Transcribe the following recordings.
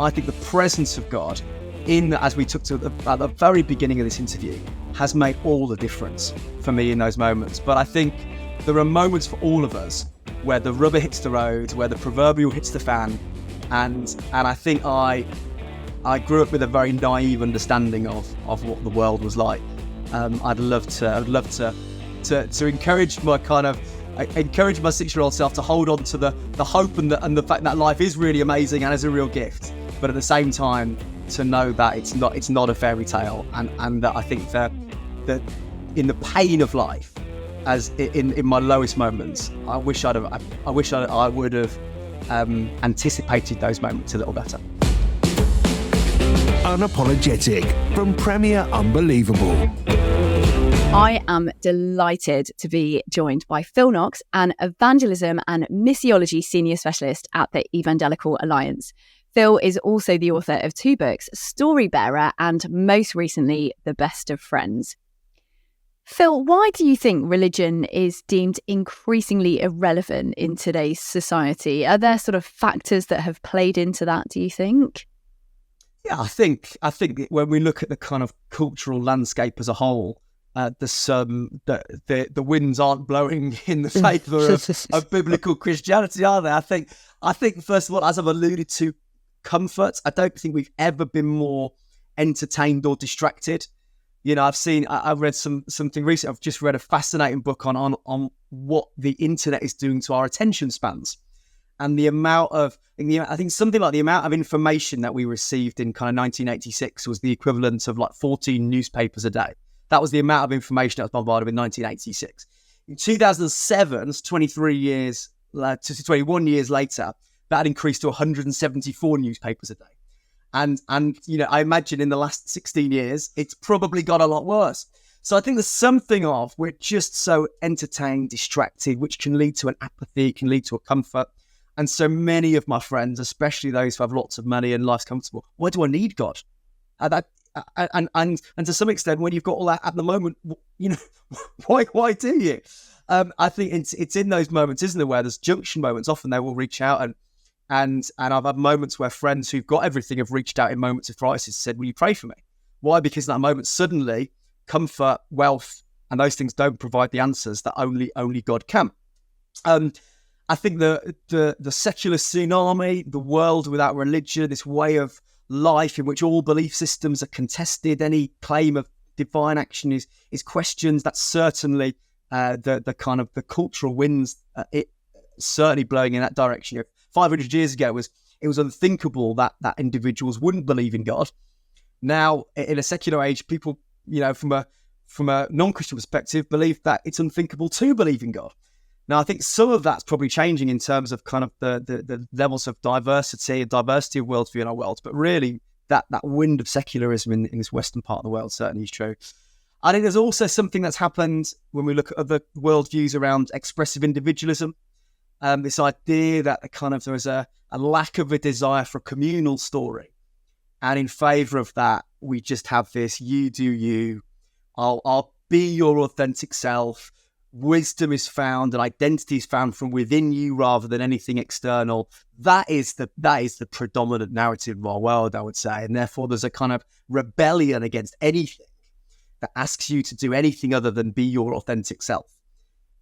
I think the presence of God as we took to at the very beginning of this interview, has made all the difference for me in those moments. But I think there are moments for all of us where the rubber hits the road, where the proverbial hits the fan, and I think I grew up with a very naive understanding of what the world was like. I'd love to encourage my encourage my 6-year-old self to hold on to the hope and the fact that life is really amazing and is a real gift, but at the same time to know that it's not a fairy tale, and that I think that in the pain of life, as in my lowest moments, I wish I would have anticipated those moments a little better. Unapologetic from Premier Unbelievable. I am delighted to be joined by Phil Knox, an evangelism and missiology senior specialist at the Evangelical Alliance. Phil is also the author of 2 books, Storybearer and most recently, The Best of Friends. Phil, why do you think religion is deemed increasingly irrelevant in today's society? Are there sort of factors that have played into that, do you think? Yeah, I think when we look at the kind of cultural landscape as a whole, the winds aren't blowing in the favour of biblical Christianity, are they? I think first of all, as I've alluded to, comfort. I don't think we've ever been more entertained or distracted. You know, I've read something recent. I've just read a fascinating book on what the internet is doing to our attention spans, and the amount of, I think something like the amount of information that we received in kind of 1986 was the equivalent of like 14 newspapers a day. That was the amount of information that was bombarded in 1986. In 2007, 21 years later, that increased to 174 newspapers a day. And you know, I imagine in the last 16 years, it's probably got a lot worse. So I think there's something of, we're just so entertained, distracted, which can lead to an apathy, can lead to a comfort. And so many of my friends, especially those who have lots of money and life's comfortable, why do I need God? And to some extent, when you've got all that at the moment, you know, why do you? I think it's in those moments, isn't it, where there's junction moments. Often they will reach out, and I've had moments where friends who've got everything have reached out in moments of crisis, said, "Will you pray for me?" Why? Because in that moment, suddenly, comfort, wealth, and those things don't provide the answers that only God can. I think the secular tsunami, the world without religion, this way of life in which all belief systems are contested, any claim of divine action is questioned. That's certainly the kind of the cultural winds, it certainly blowing in that direction. 500 years ago, it was unthinkable that individuals wouldn't believe in God. Now, in a secular age, people, you know, from a non-Christian perspective, believe that it's unthinkable to believe in God. Now, I think some of that's probably changing in terms of kind of the levels of diversity of worldview in our world. But really, that wind of secularism in this Western part of the world certainly is true. I think there's also something that's happened when we look at other worldviews around expressive individualism. This idea that there is a lack of a desire for a communal story. And in favour of that, we just have this, you do you, I'll be your authentic self. Wisdom is found and identity is found from within you rather than anything external. That is the predominant narrative of our world, I would say. And therefore, there's a kind of rebellion against anything that asks you to do anything other than be your authentic self.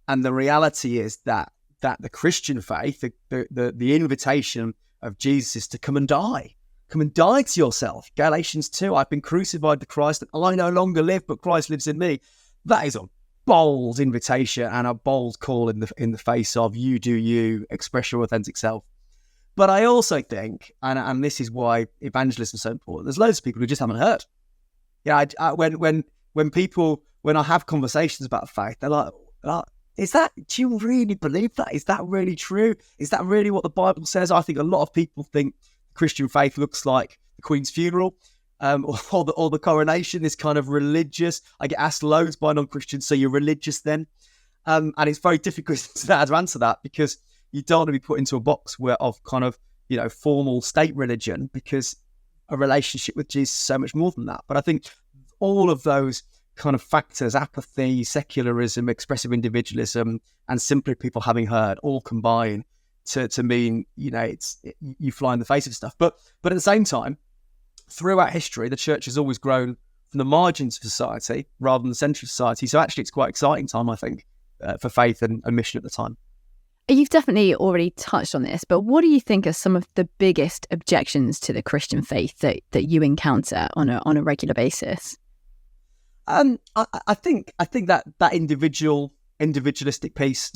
And the reality is that the Christian faith, the invitation of Jesus is to come and die. Come and die to yourself. Galatians 2, I've been crucified to Christ, and I no longer live, but Christ lives in me. That is a bold invitation and a bold call in the face of you do you, express your authentic self. But I also think, and this is why evangelism is so important, there's loads of people who just haven't heard. Yeah, when I have conversations about faith, they're like, do you really believe that? Is that really true? Is that really what the Bible says? I think a lot of people think Christian faith looks like the Queen's funeral. Or the coronation, this kind of religious. I get asked loads by non-Christians, so you're religious then? And it's very difficult to answer that, because you don't want to be put into a box of kind of, you know, formal state religion, because a relationship with Jesus is so much more than that. But I think all of those kind of factors, apathy, secularism, expressive individualism, and simply people having heard, all combine to mean, you fly in the face of stuff. But at the same time, throughout history, the church has always grown from the margins of society rather than the centre of society. So actually, it's quite an exciting time, I think, for faith and mission at the time. You've definitely already touched on this, but what do you think are some of the biggest objections to the Christian faith that you encounter on a regular basis? I think that individualistic piece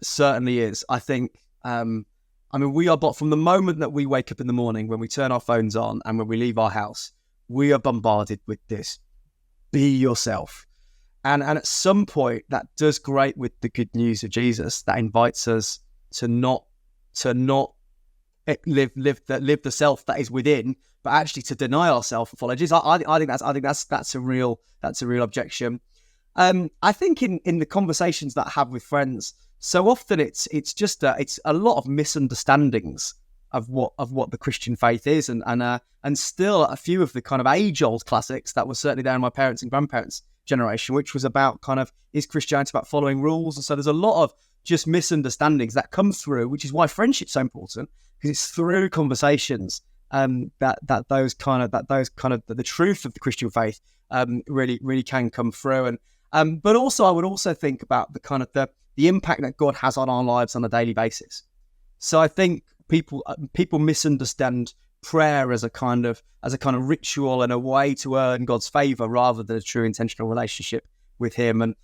certainly is. I think, we are, but from the moment that we wake up in the morning, when we turn our phones on and when we leave our house, we are bombarded with this: be yourself. And at some point, that does great with the good news of Jesus that invites us to not live the self that is within, but actually to deny ourselves and follow Jesus. I think that's a real objection. I think in the conversations that I have with friends, so often it's a lot of misunderstandings of what the Christian faith is, and still a few of the kind of age-old classics that were certainly there in my parents' and grandparents' generation, which was about kind of, is Christianity about following rules? And so there's a lot of just misunderstandings that come through, which is why friendship's so important, because it's through conversations that the truth of the Christian faith really can come through. And but also I would also think about the kind of the impact that God has on our lives on a daily basis. So I think people misunderstand prayer as a kind of ritual and a way to earn God's favor rather than a true intentional relationship with Him. And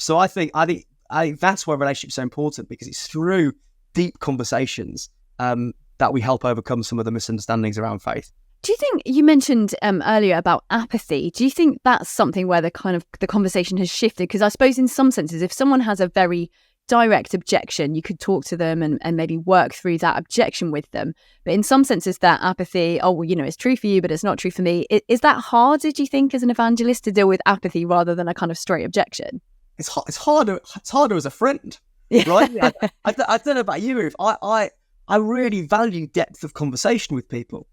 so I think that's why relationship's so important, because it's through deep conversations that we help overcome some of the misunderstandings around faith. Do you think, you mentioned earlier about apathy, do you think that's something where the conversation has shifted? Because I suppose in some senses, if someone has a very direct objection, you could talk to them and maybe work through that objection with them. But in some senses, that apathy, it's true for you, but it's not true for me. Is that harder, do you think, as an evangelist, to deal with apathy rather than a kind of straight objection? It's harder as a friend, right? I don't know about you, Ruth. I really value depth of conversation with people.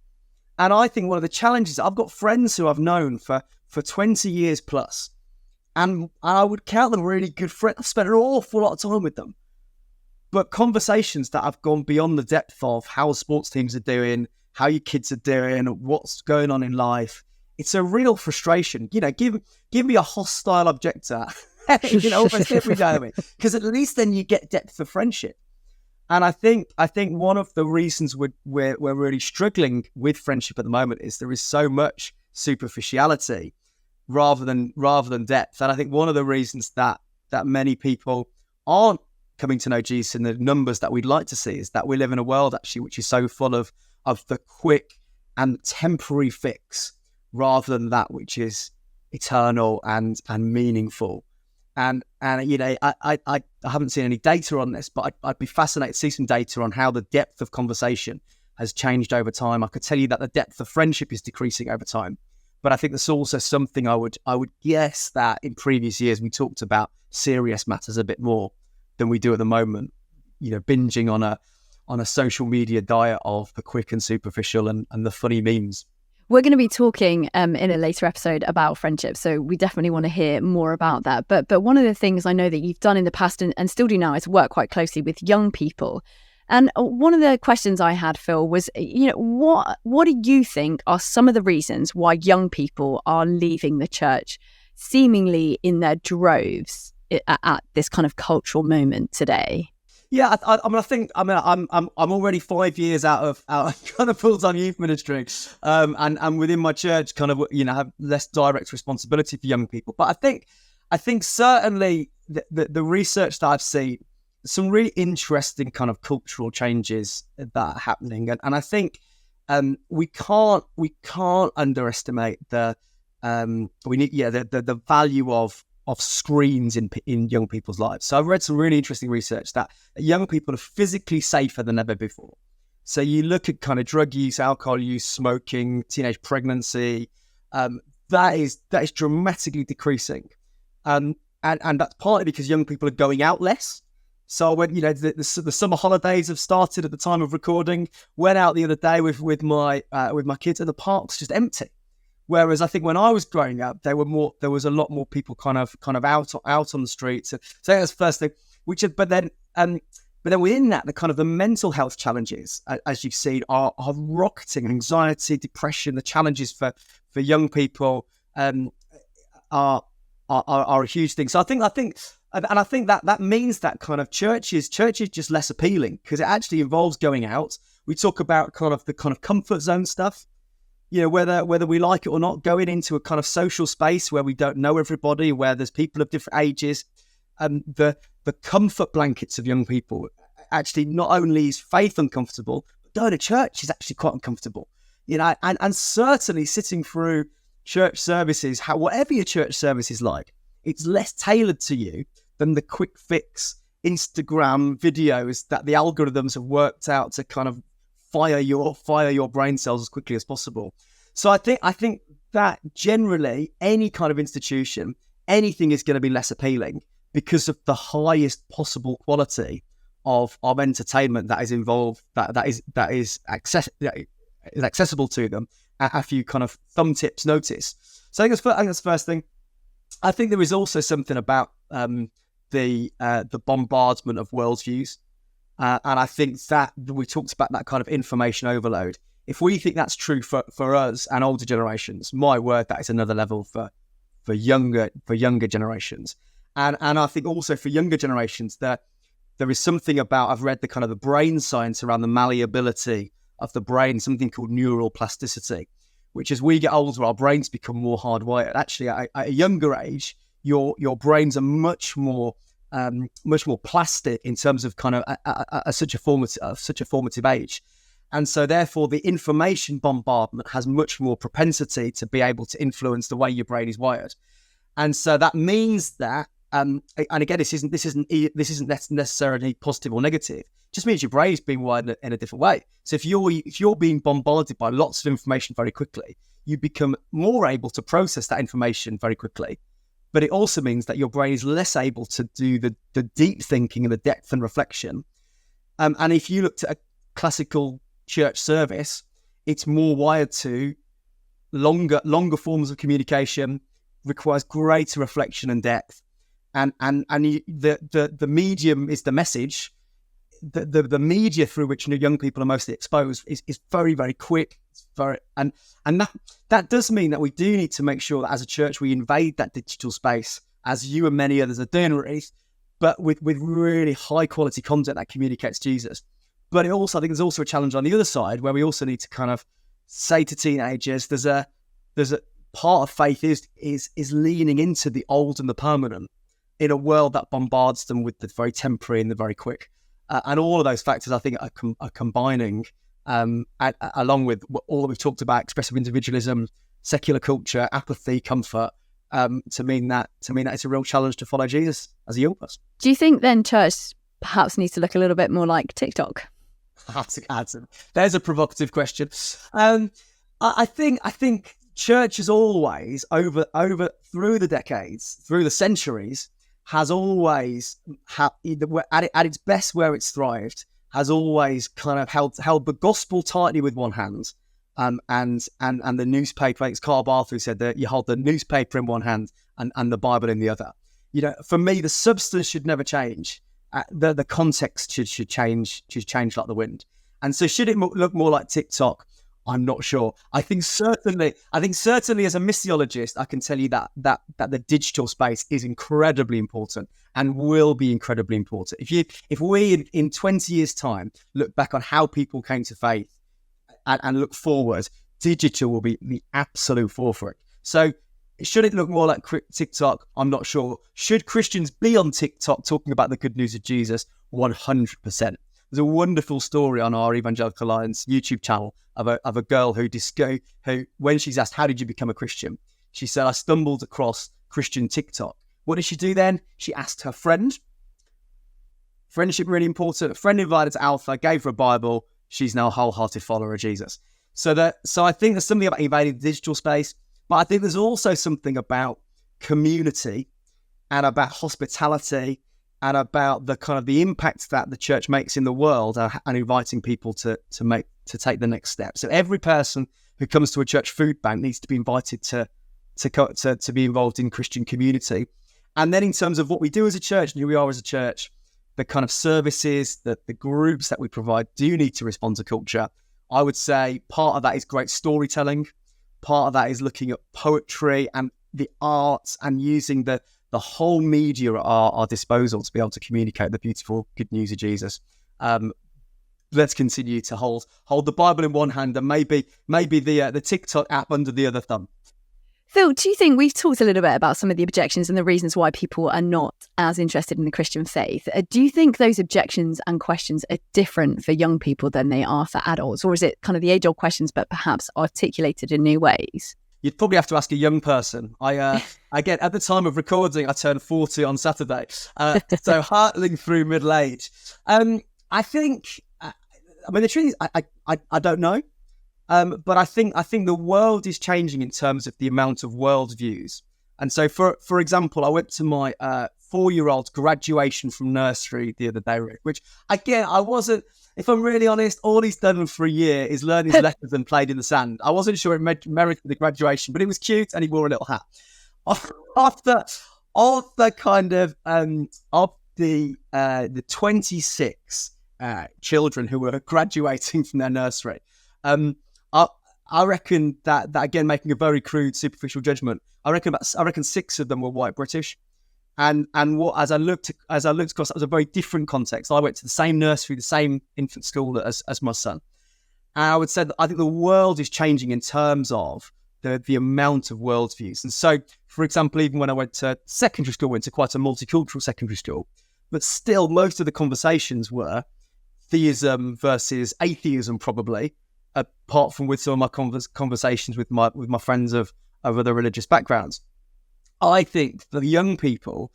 And I think one of the challenges, I've got friends who I've known for 20 years plus, and I would count them really good friends. I've spent an awful lot of time with them. But conversations that have gone beyond the depth of how sports teams are doing, how your kids are doing, what's going on in life, it's a real frustration. Give me a hostile objector, almost every day of it, because at least then you get depth of friendship. And I think one of the reasons we're really struggling with friendship at the moment is there is so much superficiality rather than depth. And I think one of the reasons that many people aren't coming to know Jesus in the numbers that we'd like to see is that we live in a world actually which is so full of the quick and temporary fix rather than that which is eternal and meaningful. And I haven't seen any data on this, but I'd be fascinated to see some data on how the depth of conversation has changed over time. I could tell you that the depth of friendship is decreasing over time. But I think there's also something I would guess that in previous years we talked about serious matters a bit more than we do at the moment. Binging on a social media diet of the quick and superficial and the funny memes. We're going to be talking in a later episode about friendship, so we definitely want to hear more about that. But one of the things I know that you've done in the past and still do now is work quite closely with young people. And one of the questions I had, Phil, was, what do you think are some of the reasons why young people are leaving the church seemingly in their droves at this kind of cultural moment today? Yeah, I'm already 5 years out of kind of full-time youth ministry, and within my church, kind of have less direct responsibility for young people. But I think certainly the research that I've seen, some really interesting kind of cultural changes that are happening, and I think we can't underestimate the value of screens in young people's lives. So I've read some really interesting research that young people are physically safer than ever before. So you look at kind of drug use, alcohol use, smoking, teenage pregnancy, that is dramatically decreasing. And that's partly because young people are going out less. So when the summer holidays have started at the time of recording, went out the other day with my kids, and the park's just empty. Whereas I think when I was growing up, there was a lot more people kind of out on the streets. So that's the first thing. But then But then within that, the mental health challenges, as you've seen, are rocketing. Anxiety, depression, the challenges for young people are a huge thing. So I think that means that kind of church is just less appealing, because it actually involves going out. We talk about the comfort zone stuff, whether we like it or not, going into a kind of social space where we don't know everybody, where there's people of different ages. The comfort blankets of young people, actually not only is faith uncomfortable, but going to church is actually quite uncomfortable. And certainly sitting through church services, whatever your church service is like, it's less tailored to you than the quick fix Instagram videos that the algorithms have worked out to kind of fire your brain cells as quickly as possible. So I think that generally any kind of institution, anything is going to be less appealing because of the highest possible quality of entertainment that is involved, that is accessible to them at a few kind of thumb tips notice. So I think that's the first thing. I think there is also something about the bombardment of worldviews, and I think that we talked about that kind of information overload. If we think that's true for us and older generations, my word, that is another level for younger generations. And I think also for younger generations that there is something about, I've read the brain science around the malleability of the brain, something called neural plasticity, which as we get older, our brains become more hardwired. Actually, at a younger age, your brains are much more plastic in terms of such a formative age. And so therefore the information bombardment has much more propensity to be able to influence the way your brain is wired. And so that means that, and again, this isn't necessarily positive or negative. It just means your brain is being wired in a different way. So if you're being bombarded by lots of information very quickly, you become more able to process that information very quickly. But it also means that your brain is less able to do the deep thinking and the depth and reflection. And if you looked at a classical church service, it's more wired to longer forms of communication, requires greater reflection and depth. And the medium is the message. The media through which young people are mostly exposed is very, very quick. It's and that does mean that we do need to make sure that as a church we invade that digital space, as you and many others are doing, Reece, but with really high quality content that communicates Jesus. But I think there's also a challenge on the other side where we also need to kind of say to teenagers, there's a part of faith is leaning into the old and the permanent in a world that bombards them with the very temporary and the very quick. And all of those factors, I think, are combining, along with all that we've talked about: expressive individualism, secular culture, apathy, comfort, to mean that it's a real challenge to follow Jesus as a young person. Do you think then church perhaps needs to look a little bit more like TikTok? There's a provocative question. I think church has always, over through the decades, through the centuries, has always at its best where it's thrived, has always kind of held the gospel tightly with one hand, and the newspaper. It's Karl Barth who said that you hold the newspaper in one hand and the Bible in the other. For me, the substance should never change. The context should change like the wind. And so, should it look more like TikTok? I'm not sure. I think certainly as a missiologist, I can tell you that the digital space is incredibly important and will be incredibly important. If we in 20 years' time look back on how people came to faith and look forward, digital will be the absolute forefront. So should it look more like TikTok? I'm not sure. Should Christians be on TikTok talking about the good news of Jesus? 100%. There's a wonderful story on our Evangelical Alliance YouTube channel of a girl who, when she's asked, how did you become a Christian? She said, I stumbled across Christian TikTok. What did she do then? She asked her friend. Friendship really important. A friend invited to Alpha, gave her a Bible. She's now a wholehearted follower of Jesus. So I think there's something about invading the digital space, but I think there's also something about community and about hospitality and about the kind of the impact that the church makes in the world, and inviting people to take the next step. So every person who comes to a church food bank needs to be invited to be involved in Christian community. And then in terms of what we do as a church and who we are as a church, the kind of services, the groups that we provide do need to respond to culture. I would say part of that is great storytelling. Part of that is looking at poetry and the arts and using the whole media at our disposal to be able to communicate the beautiful good news of Jesus. Let's continue to hold the Bible in one hand and maybe the TikTok app under the other thumb. Phil, do you think we've talked a little bit about some of the objections and the reasons why people are not as interested in the Christian faith? Do you think those objections and questions are different for young people than they are for adults? Or is it kind of the age-old questions, but perhaps articulated in new ways? You'd probably have to ask a young person. Again, at the time of recording, I turned 40 on Saturday. So hurtling through middle age. I think, the truth is, I don't know. But I think the world is changing in terms of the amount of worldviews. And so, for example, I went to my 4-year-old's graduation from nursery the other day, which, again, I wasn't, if I'm really honest, all he's done for a year is learn his letters and played in the sand. I wasn't sure it merited the graduation, but it was cute and he wore a little hat. Of the 26 children who were graduating from their nursery, I reckon that again, making a very crude, superficial judgment, I reckon 6 of them were white British, and what as I looked across, that was a very different context. I went to the same nursery, the same infant school as my son, and I would say that I think the world is changing in terms of the amount of worldviews. And so, for example, even when I went to secondary school, went to quite a multicultural secondary school, but still most of the conversations were theism versus atheism, probably. Apart from with some of my conversations with my friends of other religious backgrounds. I think for the young people,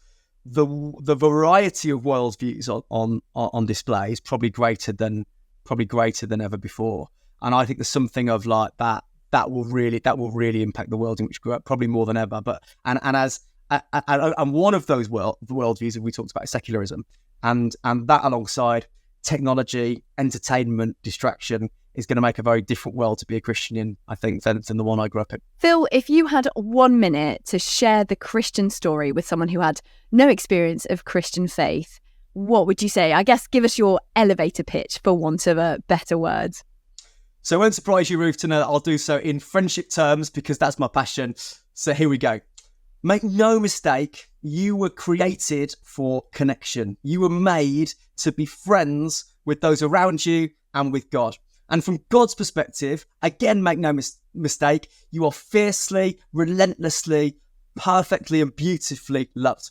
the variety of worldviews on display is probably greater than ever before. And I think there's something of like that will really impact the world in which we grow up, probably more than ever. But and one of those worldviews that we talked about is secularism, and that alongside technology, entertainment, distraction is going to make a very different world to be a Christian in, I think, than the one I grew up in. Phil, if you had 1 minute to share the Christian story with someone who had no experience of Christian faith, what would you say? I guess give us your elevator pitch, for want of a better word. So it won't surprise you, Ruth, to know that I'll do so in friendship terms because that's my passion. So here we go. Make no mistake, you were created for connection. You were made to be friends with those around you and with God. And from God's perspective, again, make no mistake, you are fiercely, relentlessly, perfectly and beautifully loved.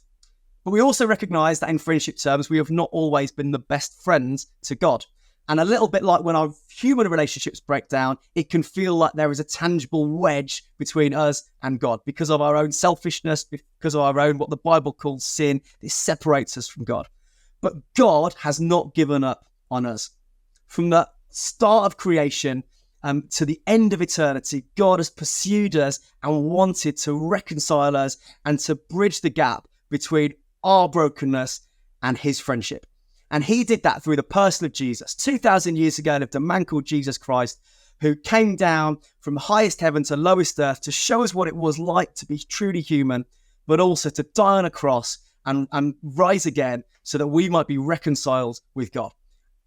But we also recognise that in friendship terms, we have not always been the best friends to God. And a little bit like when our human relationships break down, it can feel like there is a tangible wedge between us and God because of our own selfishness, because of our own, what the Bible calls sin. This separates us from God. But God has not given up on us. From the start of creation to the end of eternity, God has pursued us and wanted to reconcile us and to bridge the gap between our brokenness and his friendship. And he did that through the person of Jesus. 2,000 years ago, lived a man called Jesus Christ, who came down from highest heaven to lowest earth to show us what it was like to be truly human, but also to die on a cross and rise again so that we might be reconciled with God.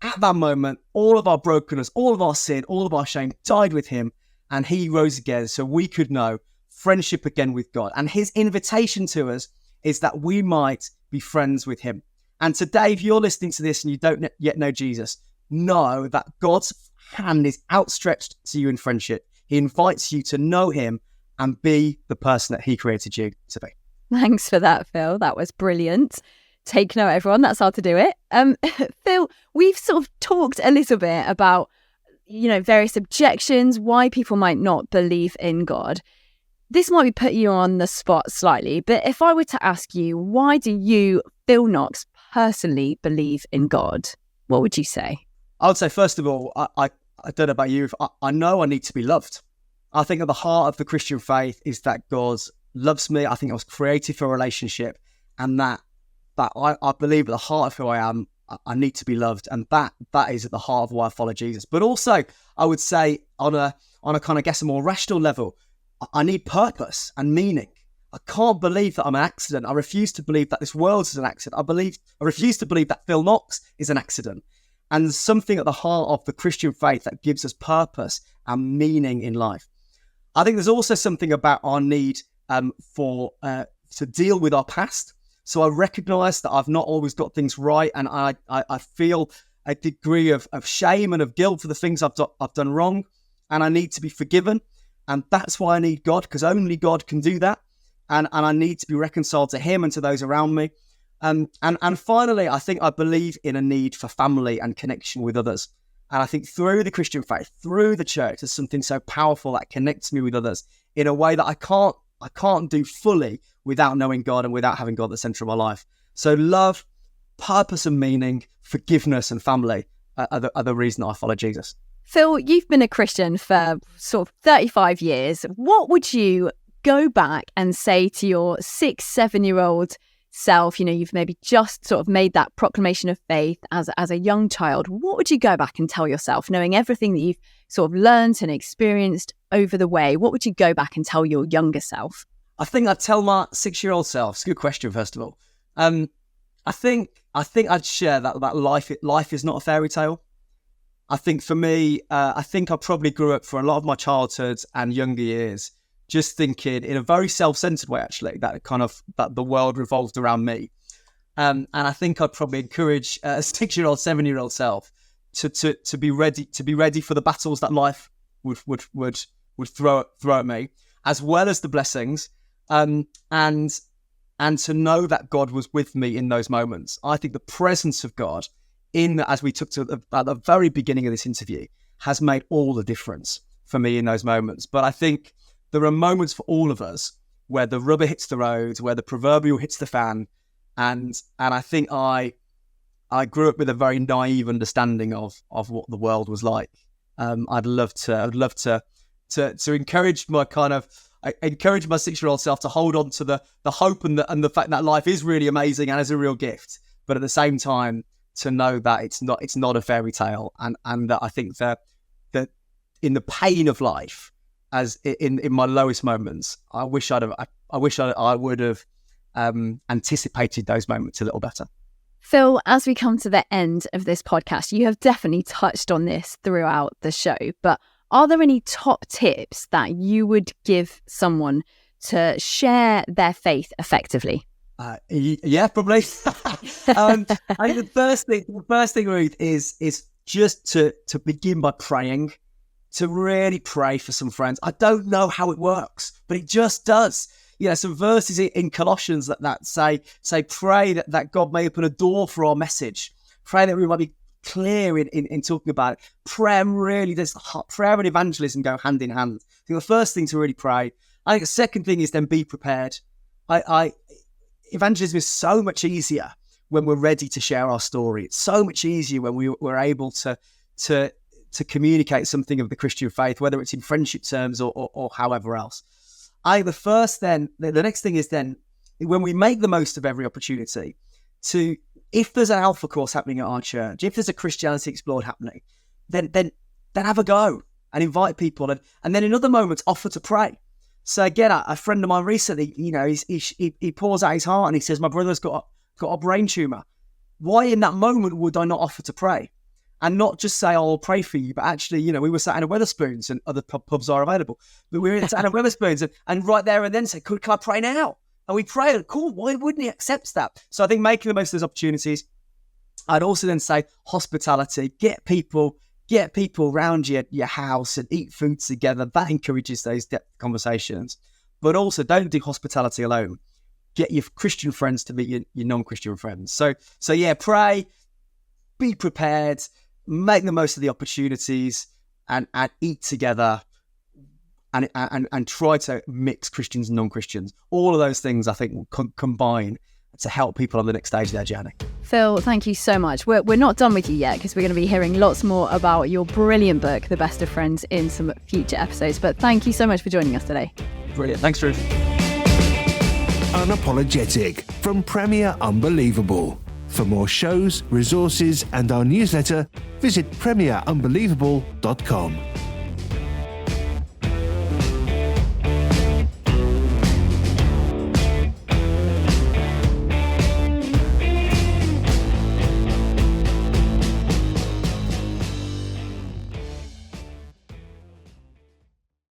At that moment, all of our brokenness, all of our sin, all of our shame died with him, and he rose again so we could know friendship again with God. And his invitation to us is that we might be friends with him. And today, if you're listening to this and you don't yet know Jesus, know that God's hand is outstretched to you in friendship. He invites you to know him and be the person that he created you to be. Thanks for that, Phil. That was brilliant. Take note, everyone. That's how to do it. Phil, we've sort of talked a little bit about, various objections, why people might not believe in God. This might be putting you on the spot slightly, but if I were to ask you, why do you, Phil Knox, personally believe in God? What would you say? I would say, first of all, I don't know about you, I know I need to be loved. I think at the heart of the Christian faith is that God loves me. I think I was created for a relationship, and that I believe at the heart of who I am, I need to be loved. And that is at the heart of why I follow Jesus. But also, I would say on a kind of, a more rational level, I need purpose and meaning. I can't believe that I'm an accident. I refuse to believe that this world is an accident. I refuse to believe that Phil Knox is an accident. And there's something at the heart of the Christian faith that gives us purpose and meaning in life. I think there's also something about our need to deal with our past. So I recognise that I've not always got things right, and I feel a degree of shame and of guilt for the things I've done wrong, and I need to be forgiven. And that's why I need God, because only God can do that. And I need to be reconciled to him and to those around me. And finally, I think I believe in a need for family and connection with others. And I think through the Christian faith, through the church, there's something so powerful that connects me with others in a way that I can't do fully without knowing God and without having God at the centre of my life. So love, purpose and meaning, forgiveness and family are the reason I follow Jesus. Phil, you've been a Christian for sort of 35 years. What would you go back and say to your 6-7-year-old self? You've maybe just sort of made that proclamation of faith as a young child. What would you go back and tell yourself, knowing everything that you've sort of learned and experienced over the way? What would you go back and tell your younger self? I think I'd tell my 6-year-old self. It's a good question, first of all. I think I'd share that life is not a fairy tale. I think for me, I think I probably grew up for a lot of my childhood and younger years just thinking in a very self-centered way, actually, that the world revolved around me. And I think I'd probably encourage a 6-year-old, 7-year-old self to be ready for the battles that life would throw at me, as well as the blessings, and to know that God was with me in those moments. I think the presence of God, as we took to at the very beginning of this interview, has made all the difference for me in those moments. But I think there are moments for all of us where the rubber hits the road, where the proverbial hits the fan, and I think I grew up with a very naive understanding of what the world was like. I'd love to encourage my 6-year-old self to hold on to the hope and the fact that life is really amazing and is a real gift, but at the same time to know that it's not a fairy tale, and that I think that in the pain of life, as in my lowest moments, I wish I would have anticipated those moments a little better. Phil, as we come to the end of this podcast, you have definitely touched on this throughout the show, but are there any top tips that you would give someone to share their faith effectively? Yeah, probably. I think the first thing, Ruth, is just to begin by praying, to really pray for some friends. I don't know how it works, but it just does. Some verses in Colossians that say pray that God may open a door for our message. Pray that we might be clear in talking about it. Prayer and evangelism go hand in hand. I think the first thing to really pray. I think the second thing is then be prepared. Evangelism is so much easier when we're ready to share our story. It's so much easier when we're able to communicate something of the Christian faith, whether it's in friendship terms or however else. The next thing is then, when we make the most of every opportunity if there's an Alpha course happening at our church, if there's a Christianity Explored happening, then have a go and invite people, and then in other moments offer to pray. So again, a friend of mine recently, he pours out his heart and he says, my brother's got a brain tumour. Why in that moment would I not offer to pray? And not just say, I'll pray for you, but actually, we were sat in a Wetherspoons, and other pubs are available, but we were sat in a Wetherspoons and right there and then say, can I pray now? And we pray, cool, why wouldn't he accept that? So I think making the most of those opportunities. I'd also then say hospitality, get people around your house and eat food together. That encourages those depth conversations. But also don't do hospitality alone. Get your Christian friends to meet your non-Christian friends. So yeah, pray, be prepared, make the most of the opportunities, and eat together, and try to mix Christians and non-Christians. All of those things, I think, will combine to help people on the next stage of their journey. Phil, thank you so much. We're not done with you yet, because we're going to be hearing lots more about your brilliant book, The Best of Friends, in some future episodes. But thank you so much for joining us today. Brilliant. Thanks, Ruth. Unapologetic from Premier Unbelievable. For more shows, resources and our newsletter, visit premierunbelievable.com.